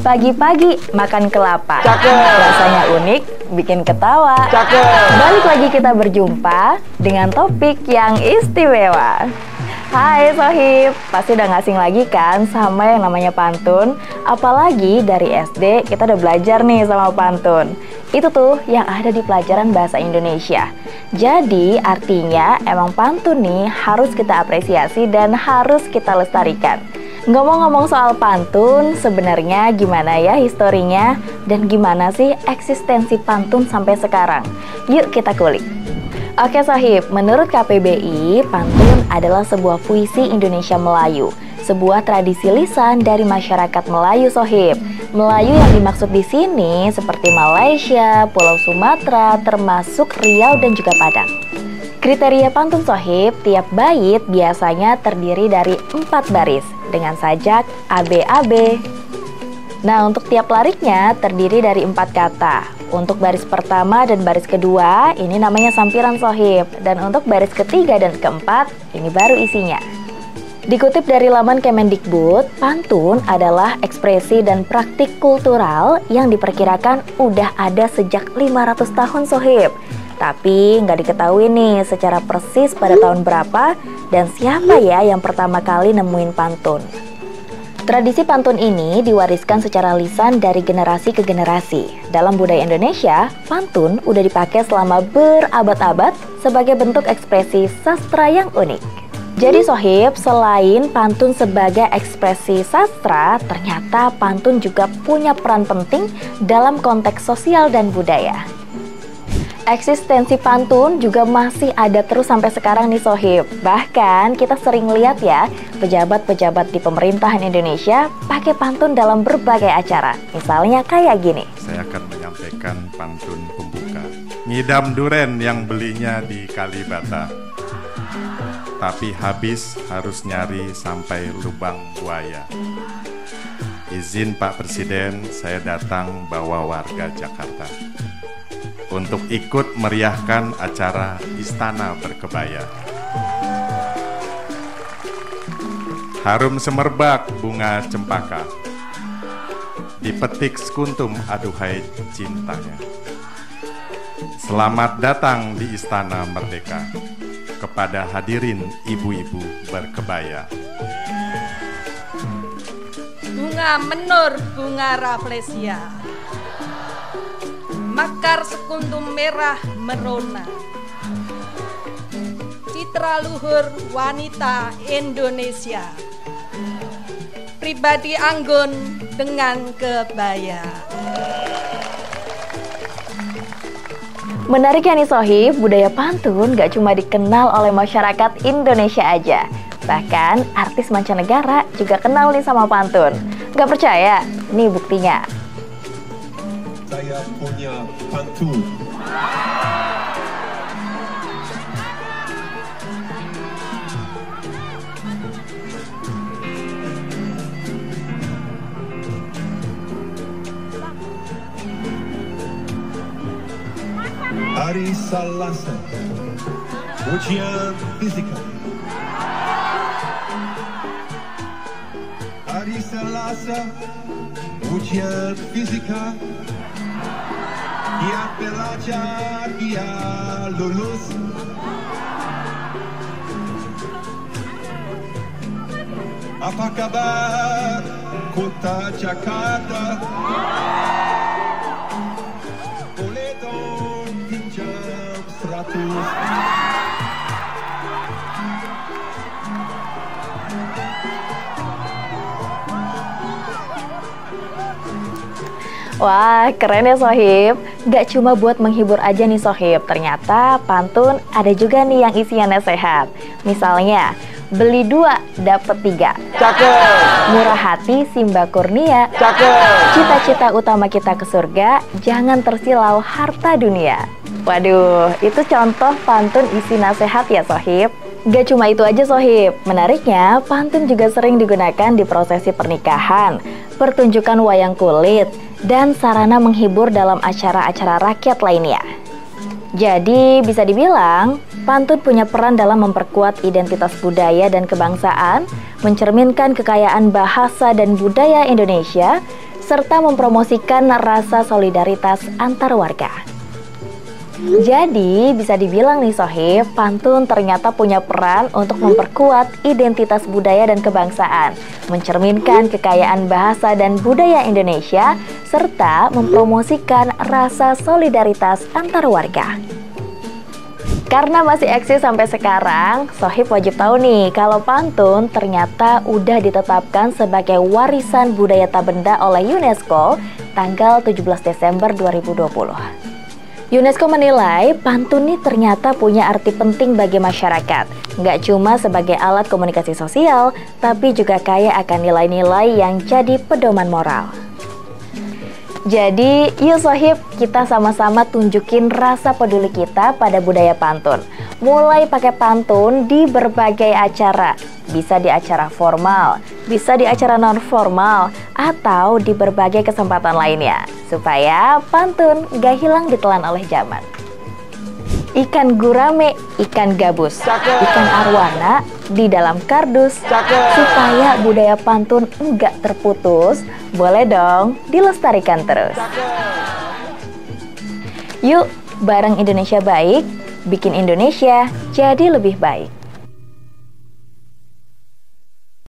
Pagi-pagi makan kelapa. Cakep. Rasanya unik, bikin ketawa. Cakep. Balik lagi kita berjumpa dengan topik yang istimewa. Hai Sohib, pasti udah nggak asing lagi kan sama yang namanya pantun? Apalagi dari SD kita udah belajar nih sama pantun. Itu tuh yang ada di pelajaran bahasa Indonesia. Jadi artinya emang pantun nih harus kita apresiasi dan harus kita lestarikan. Ngomong-ngomong soal pantun, sebenarnya gimana ya historinya dan gimana sih eksistensi pantun sampai sekarang? Yuk kita kulik. Oke Sohib, menurut KPBI, pantun adalah sebuah puisi Indonesia Melayu, sebuah tradisi lisan dari masyarakat Melayu Sohib. Melayu yang dimaksud di sini seperti Malaysia, Pulau Sumatera, termasuk Riau dan juga Padang. Kriteria pantun Sohib, tiap bait biasanya terdiri dari 4 baris dengan sajak ABAB. Nah, untuk tiap lariknya terdiri dari 4 kata. Untuk baris pertama dan baris kedua, ini namanya sampiran Sohib. Dan untuk baris ketiga dan keempat, ini baru isinya. Dikutip dari laman Kemendikbud, pantun adalah ekspresi dan praktik kultural yang diperkirakan udah ada sejak 500 tahun Sohib. Tapi nggak diketahui nih secara persis pada tahun berapa dan siapa ya yang pertama kali nemuin pantun. Tradisi pantun ini diwariskan secara lisan dari generasi ke generasi. Dalam budaya Indonesia, pantun udah dipakai selama berabad-abad sebagai bentuk ekspresi sastra yang unik. Jadi Sohib, selain pantun sebagai ekspresi sastra, ternyata pantun juga punya peran penting dalam konteks sosial dan budaya. Eksistensi pantun juga masih ada terus sampai sekarang nih Sohib. Bahkan kita sering lihat ya, pejabat-pejabat di pemerintahan Indonesia pakai pantun dalam berbagai acara. Misalnya kayak gini. Saya akan menyampaikan pantun pembuka. Ngidam duren yang belinya di Kalibata, tapi habis harus nyari sampai lubang buaya. Izin Pak Presiden, saya datang bawa warga Jakarta untuk ikut meriahkan acara Istana Berkebaya. Harum semerbak bunga cempaka, dipetik sekuntum aduhai cintanya. Selamat datang di Istana Merdeka kepada hadirin ibu-ibu berkebaya. Bunga menur, bunga rafflesia, mekar sekuntum merah merona, citra luhur wanita Indonesia, pribadi anggun dengan kebaya. Menarik ya nih Sohib, budaya pantun gak cuma dikenal oleh masyarakat Indonesia aja. Bahkan artis mancanegara juga kenal nih sama pantun. Gak percaya? Nih buktinya. Saya punya pantun. Hari Selasa, ujian fisika. Hari Selasa, ujian fisika. Dia belajar, dia lulus. Apa kabar kota Jakarta? Boleh dong pinjam 100. Wah, keren ya Sohib. Gak cuma buat menghibur aja nih Sohib. Ternyata pantun ada juga nih yang isinya sehat. Misalnya, beli 2 dapet 3. Cakep. Murah hati Simba Kurnia. Cakep. Cita-cita utama kita ke surga, jangan tersilau harta dunia. Waduh, itu contoh pantun isi nasihat ya Sohib. Gak cuma itu aja Sohib, menariknya pantun juga sering digunakan di prosesi pernikahan, pertunjukan wayang kulit, dan sarana menghibur dalam acara-acara rakyat lainnya. Jadi bisa dibilang, pantun punya peran dalam memperkuat identitas budaya dan kebangsaan, mencerminkan kekayaan bahasa dan budaya Indonesia, serta mempromosikan rasa solidaritas antar warga. Jadi bisa dibilang nih Sohib, pantun ternyata punya peran untuk memperkuat identitas budaya dan kebangsaan, mencerminkan kekayaan bahasa dan budaya Indonesia, serta mempromosikan rasa solidaritas antar warga. Karena masih eksis sampai sekarang, Sohib wajib tahu nih kalau pantun ternyata udah ditetapkan sebagai warisan budaya tak benda oleh UNESCO tanggal 17 Desember 2020. UNESCO menilai pantun ini ternyata punya arti penting bagi masyarakat. Nggak cuma sebagai alat komunikasi sosial, tapi juga kaya akan nilai-nilai yang jadi pedoman moral. Jadi, yuk Sohib, kita sama-sama tunjukin rasa peduli kita pada budaya pantun. Mulai pakai pantun di berbagai acara. Bisa di acara formal, bisa di acara non-formal, atau di berbagai kesempatan lainnya. Supaya pantun gak hilang ditelan oleh zaman. Ikan gurame, ikan gabus, ikan arwana di dalam kardus. Supaya budaya pantun enggak terputus, boleh dong dilestarikan terus. Yuk, bareng Indonesia Baik, bikin Indonesia jadi lebih baik.